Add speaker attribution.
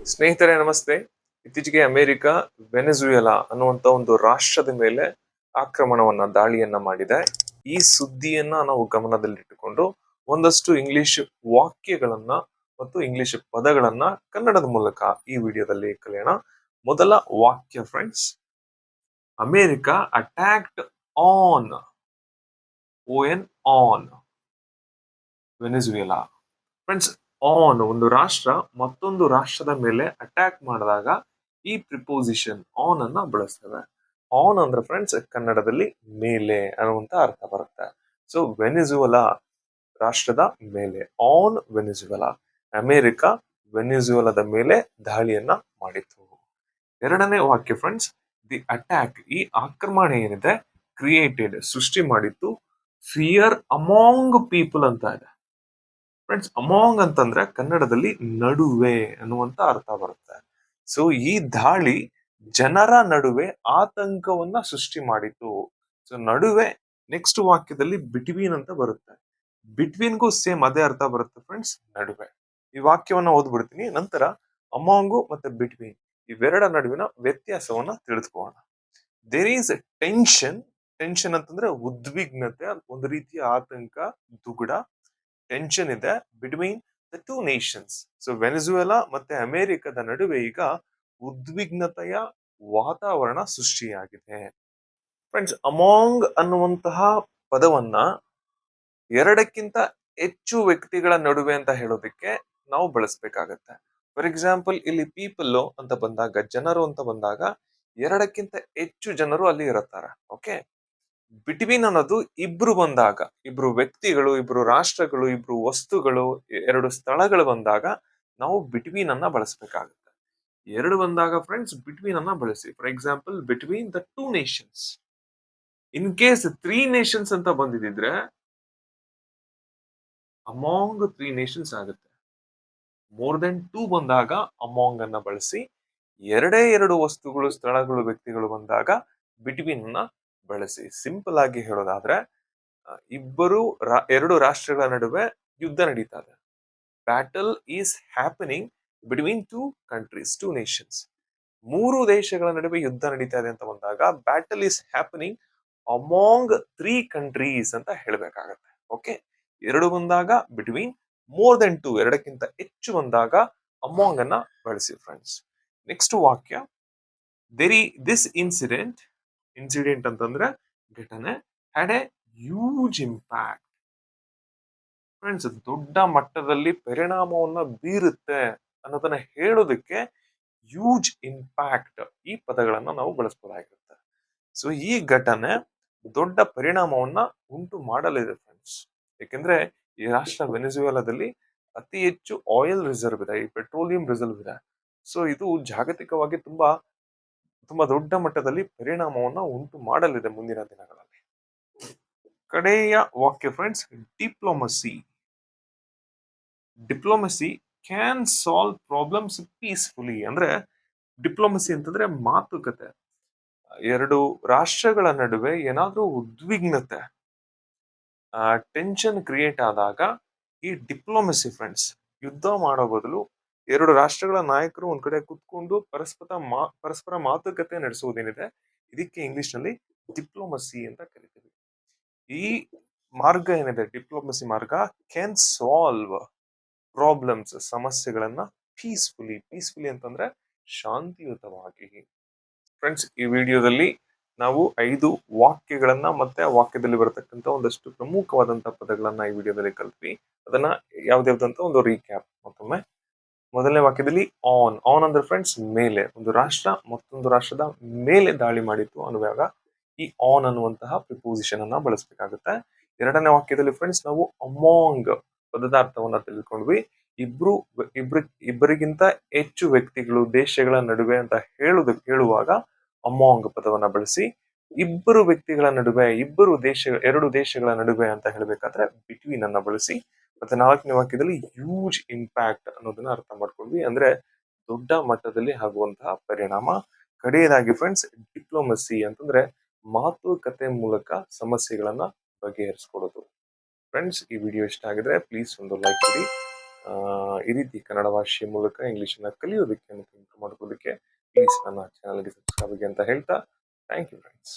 Speaker 1: ಸ್ನೇಹಿತರೆ ನಮಸ್ತೆ. ಇತ್ತೀಚೆಗೆ ಅಮೆರಿಕ ವೆನೆಜುವೆಲಾ ಅನ್ನುವಂತ ಒಂದು ರಾಷ್ಟ್ರದ ಮೇಲೆ ದಾಳಿಯನ್ನ ಮಾಡಿದೆ. ಈ ಸುದ್ದಿಯನ್ನ ನಾವು ಗಮನದಲ್ಲಿಟ್ಟುಕೊಂಡು ಒಂದಷ್ಟು ಇಂಗ್ಲಿಷ್ ವಾಕ್ಯಗಳನ್ನ ಮತ್ತು ಇಂಗ್ಲಿಷ್ ಪದಗಳನ್ನ ಕನ್ನಡದ ಮೂಲಕ ಈ ವಿಡಿಯೋದಲ್ಲಿ ಕಲಿಯೋಣ. ಮೊದಲ ವಾಕ್ಯ friends, America attacked on on Venezuela. Friends, on ಒಂದು ರಾಷ್ಟ್ರ ಮತ್ತೊಂದು ರಾಷ್ಟ್ರದ ಮೇಲೆ ಅಟ್ಯಾಕ್ ಮಾಡಿದಾಗ ಈ ಪ್ರಿಪೋಸಿಷನ್ ಆನ್ ಅನ್ನ ಬಳಸ್ತೇವೆ. ಆನ್ ಅಂದ್ರೆ ಫ್ರೆಂಡ್ಸ್ ಕನ್ನಡದಲ್ಲಿ ಮೇಲೆ ಅನ್ನುವಂತ ಅರ್ಥ ಬರುತ್ತೆ. ಸೊ ವೆನಿಜುವಲಾ ರಾಷ್ಟ್ರದ ಮೇಲೆ, ಆನ್ ವೆನಿಜುವಲಾ. ಅಮೆರಿಕ ವೆನಿಜುವಲಾದ ಮೇಲೆ ದಾಳಿಯನ್ನ ಮಾಡಿತು. ಎರಡನೇ ವಾಕ್ಯ ಫ್ರೆಂಡ್ಸ್, ದಿ ಅಟ್ಯಾಕ್, ಈ ಆಕ್ರಮಣ ಏನಿದೆ, ಕ್ರಿಯೇಟೆಡ್ ಸೃಷ್ಟಿ ಮಾಡಿತ್ತು, ಫಿಯರ್ ಅಮಾಂಗ್ ಪೀಪಲ್ ಅಂತ ಇದೆ. ಫ್ರೆಂಡ್ಸ್, ಅಮಾಂಗ್ ಅಂತಂದ್ರೆ ಕನ್ನಡದಲ್ಲಿ ನಡುವೆ ಅನ್ನುವಂತ ಅರ್ಥ ಬರುತ್ತೆ. ಸೊ ಈ ದಾಳಿ ಜನರ ನಡುವೆ ಆತಂಕವನ್ನ ಸೃಷ್ಟಿ ಮಾಡಿತು. ಸೊ ನಡುವೆ, ನೆಕ್ಸ್ಟ್ ವಾಕ್ಯದಲ್ಲಿ ಬಿಟ್ವೀನ್ ಅಂತ ಬರುತ್ತೆ. ಬಿಟ್ವೀನ್ಗೂ ಸೇಮ್ ಅದೇ ಅರ್ಥ ಬರುತ್ತೆ ಫ್ರೆಂಡ್ಸ್, ನಡುವೆ. ಈ ವಾಕ್ಯವನ್ನ ಓದ್ಬಿಡ್ತೀನಿ, ನಂತರ ಅಮಾಂಗು ಮತ್ತೆ ಬಿಟ್ವೀನ್ ಇವೆರಡ ನಡುವಿನ ವ್ಯತ್ಯಾಸವನ್ನ ತಿಳಿದುಕೊಳ್ಳೋಣ. There is tension. ಟೆನ್ಷನ್ ಅಂತಂದ್ರೆ ಉದ್ವಿಗ್ನತೆ, ಒಂದು ರೀತಿಯ ಆತಂಕ, ದುಗುಡ, ಟೆನ್ಷನ್ ಇದೆ between the two Nations. So Venezuela ಮತ್ತೆ ಅಮೆರಿಕದ ನಡುವೆ ಈಗ ಉದ್ವಿಗ್ನತೆಯ ವಾತಾವರಣ ಸೃಷ್ಟಿಯಾಗಿದೆ. ಫ್ರೆಂಡ್ಸ್, ಅಮಾಂಗ್ ಅನ್ನುವಂತಹ ಪದವನ್ನ ಎರಡಕ್ಕಿಂತ ಹೆಚ್ಚು ವ್ಯಕ್ತಿಗಳ ನಡುವೆ ಅಂತ ಹೇಳೋದಕ್ಕೆ ನಾವು ಬಳಸಬೇಕಾಗತ್ತೆ. ಫಾರ್ ಎಕ್ಸಾಂಪಲ್, ಇಲ್ಲಿ ಪೀಪಲ್ ಅಂತ ಬಂದಾಗ, ಜನರು ಅಂತ ಬಂದಾಗ ಎರಡಕ್ಕಿಂತ ಹೆಚ್ಚು ಜನರು ಅಲ್ಲಿ ಇರುತ್ತಾರೆ. ಓಕೆ. ಬಿಟ್ವೀನ್ ಅನ್ನೋದು ಇಬ್ರು ಬಂದಾಗ, ಇಬ್ರು ವ್ಯಕ್ತಿಗಳು, ಇಬ್ರು ರಾಷ್ಟ್ರಗಳು, ಇಬ್ರು ವಸ್ತುಗಳು, ಎರಡು ಸ್ಥಳಗಳು ಬಂದಾಗ ನಾವು ಬಿಟ್ವೀನ್ ಅನ್ನ ಬಳಸಬೇಕಾಗುತ್ತೆ. ಎರಡು ಬಂದಾಗ ಫ್ರೆಂಡ್ಸ್ ಬಿಟ್ವೀನ್ ಅನ್ನ ಬಳಸಿ. For example, between the two Nations. In case three Nations ಅಂತ ಬಂದಿದ್ರೆ ಅಮಾಂಗ್ ತ್ರೀ ನೇಷನ್ಸ್ ಆಗುತ್ತೆ. ಮೋರ್ ದೆನ್ ಟೂ ಬಂದಾಗ ಅಮಾಂಗ್ ಅನ್ನ ಬಳಸಿ. ಎರಡೇ ಎರಡು ವಸ್ತುಗಳು, ಸ್ಥಳಗಳು, ವ್ಯಕ್ತಿಗಳು ಬಂದಾಗ ಬಿಟ್ವೀನ್ ಅನ್ನ ಬಳಸಿ. ಸಿಂಪಲ್ ಆಗಿ ಹೇಳೋದಾದ್ರೆ, ಎರಡು ರಾಷ್ಟ್ರಗಳ ನಡುವೆ ಯುದ್ಧ ನಡೀತಾ ಇದೆ. Battle is happening between two countries, two Nations. ಮೂರು ದೇಶಗಳ ನಡುವೆ ಯುದ್ಧ ನಡೀತಾ ಇದೆ ಅಂತ ಬಂದಾಗ battle is happening among three countries ಅಂತ ಹೇಳಬೇಕಾಗತ್ತೆ. ಓಕೆ. ಎರಡು ಬಂದಾಗ ಬಿಟ್ವೀನ್, ಮೋರ್ ದೆನ್ ಟೂ ಎರಡಕ್ಕಿಂತ ಹೆಚ್ಚು ಬಂದಾಗ ಅಮಾಂಗ್ ಅನ್ನ ಬಳಸಿ ಫ್ರೆಂಡ್ಸ್. ನೆಕ್ಸ್ಟ್ ವಾಕ್ಯ, ದಿಸ್ ಇನ್ಸಿಡೆಂಟ್ ಅಂತಂದ್ರೆ ಘಟನೆ, had A huge impact. Friends, ದೊಡ್ಡ ಮಟ್ಟದಲ್ಲಿ ಪರಿಣಾಮವನ್ನ ಬೀರುತ್ತೆ ಅನ್ನೋದನ್ನ ಹೇಳೋದಕ್ಕೆ ಹ್ಯೂಜ್ ಇಂಪ್ಯಾಕ್ಟ್ ಈ ಪದಗಳನ್ನ ನಾವು ಬಳಸಬಹುದಾಗಿರುತ್ತೆ. ಸೊ ಈ ಘಟನೆ ದೊಡ್ಡ ಪರಿಣಾಮವನ್ನ ಉಂಟು ಮಾಡಲಿದೆ ಫ್ರೆಂಡ್ಸ್. ಯಾಕೆಂದ್ರೆ ಈ ರಾಷ್ಟ್ರ ವೆನೆಜುವೆಲಾದಲ್ಲಿ ಅತಿ ಹೆಚ್ಚು ಆಯಿಲ್ ರಿಸರ್ವ್ ಇದೆ, ಈ ಪೆಟ್ರೋಲಿಯಂ ರಿಸರ್ವ್ ಇದೆ. ಸೊ ಇದು ಜಾಗತಿಕವಾಗಿ ತುಂಬಾ ತುಂಬಾ ದೊಡ್ಡ ಮಟ್ಟದಲ್ಲಿ ಪರಿಣಾಮವನ್ನ ಉಂಟು ಮಾಡಲಿದೆ ಮುಂದಿನ ದಿನಗಳಲ್ಲಿ. ಕಡೆಯ ವಾಕ್ಯ friends, diplomacy can solve problems peacefully. ಅಂದ್ರೆ ಡಿಪ್ಲೊಮಸಿ ಅಂತಂದ್ರೆ ಮಾತುಕತೆ. ಎರಡು ರಾಷ್ಟ್ರಗಳ ನಡುವೆ ಏನಾದ್ರೂ ಉದ್ವಿಗ್ನತೆ, ಟೆನ್ಷನ್ ಕ್ರಿಯೇಟ್ ಆದಾಗ ಈ ಡಿಪ್ಲೊಮಸಿ ಫ್ರೆಂಡ್ಸ್, ಯುದ್ಧ ಮಾಡೋ ಬದಲು ಎರಡು ರಾಷ್ಟ್ರಗಳ ನಾಯಕರು ಒಂದ್ ಕಡೆ ಕುತ್ಕೊಂಡು ಪರಸ್ಪರ ಮಾತುಕತೆ ನಡೆಸುವುದೇನಿದೆ, ಇದಕ್ಕೆ ಇಂಗ್ಲಿಷ್ ನಲ್ಲಿ ಡಿಪ್ಲೊಮಸಿ ಅಂತ ಕರಿತೀವಿ. ಈ ಮಾರ್ಗ ಏನಿದೆ, ಡಿಪ್ಲೊಮಸಿ ಮಾರ್ಗ, ಕ್ಯಾನ್ ಸಾಲ್ವ್ ಪ್ರಾಬ್ಲಮ್ಸ್, ಸಮಸ್ಯೆಗಳನ್ನ ಪೀಸ್ಫುಲಿ ಅಂತಂದ್ರೆ ಶಾಂತಿಯುತವಾಗಿ. ಫ್ರೆಂಡ್ಸ್, ಈ ವಿಡಿಯೋದಲ್ಲಿ ನಾವು 5 ವಾಕ್ಯಗಳನ್ನ ಮತ್ತೆ ವಾಕ್ಯದಲ್ಲಿ ಬರತಕ್ಕಂತ ಒಂದಷ್ಟು ಪ್ರಮುಖವಾದಂತಹ ಪದಗಳನ್ನ ಈ ವಿಡಿಯೋದಲ್ಲಿ ಕಲ್ತ್ವಿ. ಅದನ್ನ ಯಾವ್ದಾವ್ದಂತ ಒಂದು ರೀಕ್ಯಾಪ್ ಮತ್ತೊಮ್ಮೆ. ಮೊದಲನೇ ವಾಕ್ಯದಲ್ಲಿ ಆನ್ ಅಂದ್ರೆ ಫ್ರೆಂಡ್ಸ್ ಮೇಲೆ, ಒಂದು ರಾಷ್ಟ್ರ ಮತ್ತೊಂದು ರಾಷ್ಟ್ರದ ಮೇಲೆ ದಾಳಿ ಮಾಡಿತ್ತು ಅನ್ನುವಾಗ ಈ ಆನ್ ಅನ್ನುವಂತಹ ಪ್ರಿಪೋಸಿಷನ್ ಅನ್ನ ಬಳಸಬೇಕಾಗುತ್ತೆ. ಎರಡನೇ ವಾಕ್ಯದಲ್ಲಿ ಫ್ರೆಂಡ್ಸ್ ನಾವು ಅಮಾಂಗ್ ಪದದ ಅರ್ಥವನ್ನ ತಿಳಿದುಕೊಂಡ್ವಿ. ಇಬ್ಬರಿಗಿಂತ ಹೆಚ್ಚು ವ್ಯಕ್ತಿಗಳು, ದೇಶಗಳ ನಡುವೆ ಅಂತ ಹೇಳುವಾಗ ಅಮಾಂಗ್ ಪದವನ್ನ ಬಳಸಿ. ಇಬ್ಬರು ವ್ಯಕ್ತಿಗಳ ನಡುವೆ, ಎರಡು ದೇಶಗಳ ನಡುವೆ ಅಂತ ಹೇಳಬೇಕಾದ್ರೆ ಬಿಟ್ವೀನ್ ಅನ್ನ ಬಳಸಿ. ಮತ್ತೆ ನಾಲ್ಕನೇ ವಾಕ್ಯದಲ್ಲಿ ಹ್ಯೂಜ್ ಇಂಪ್ಯಾಕ್ಟ್ ಅನ್ನೋದನ್ನ ಅರ್ಥ ಮಾಡ್ಕೊಂಡ್ವಿ, ಅಂದ್ರೆ ದೊಡ್ಡ ಮಟ್ಟದಲ್ಲಿ ಆಗುವಂತಹ ಪರಿಣಾಮ. ಕಡೆಯದಾಗಿ ಫ್ರೆಂಡ್ಸ್, ಡಿಪ್ಲೊಮಸಿ ಅಂತಂದ್ರೆ ಮಾತುಕತೆ ಮೂಲಕ ಸಮಸ್ಯೆಗಳನ್ನ ಬಗೆಹರಿಸ್ಕೊಡೋದು. ಫ್ರೆಂಡ್ಸ್, ಈ ವಿಡಿಯೋ ಇಷ್ಟ ಆಗಿದ್ರೆ ಪ್ಲೀಸ್ ಒಂದು ಲೈಕ್ ಕೊಡಿ. ಈ ರೀತಿ ಕನ್ನಡ ಭಾಷೆಯ ಮೂಲಕ ಇಂಗ್ಲಿಷನ್ನ ಕಲಿಯೋದಕ್ಕೆ ಮತ್ತು ಇಂಪ್ರೂವ್ ಮಾಡ್ಕೋದಕ್ಕೆ ಪ್ಲೀಸ್ ನನ್ನ ಚಾನಲ್ಗೆ ಸಬ್ಸ್ಕ್ರೈಬ್ ಆಗಿ ಅಂತ ಹೇಳ್ತಾ ಥ್ಯಾಂಕ್ ಯು ಫ್ರೆಂಡ್ಸ್.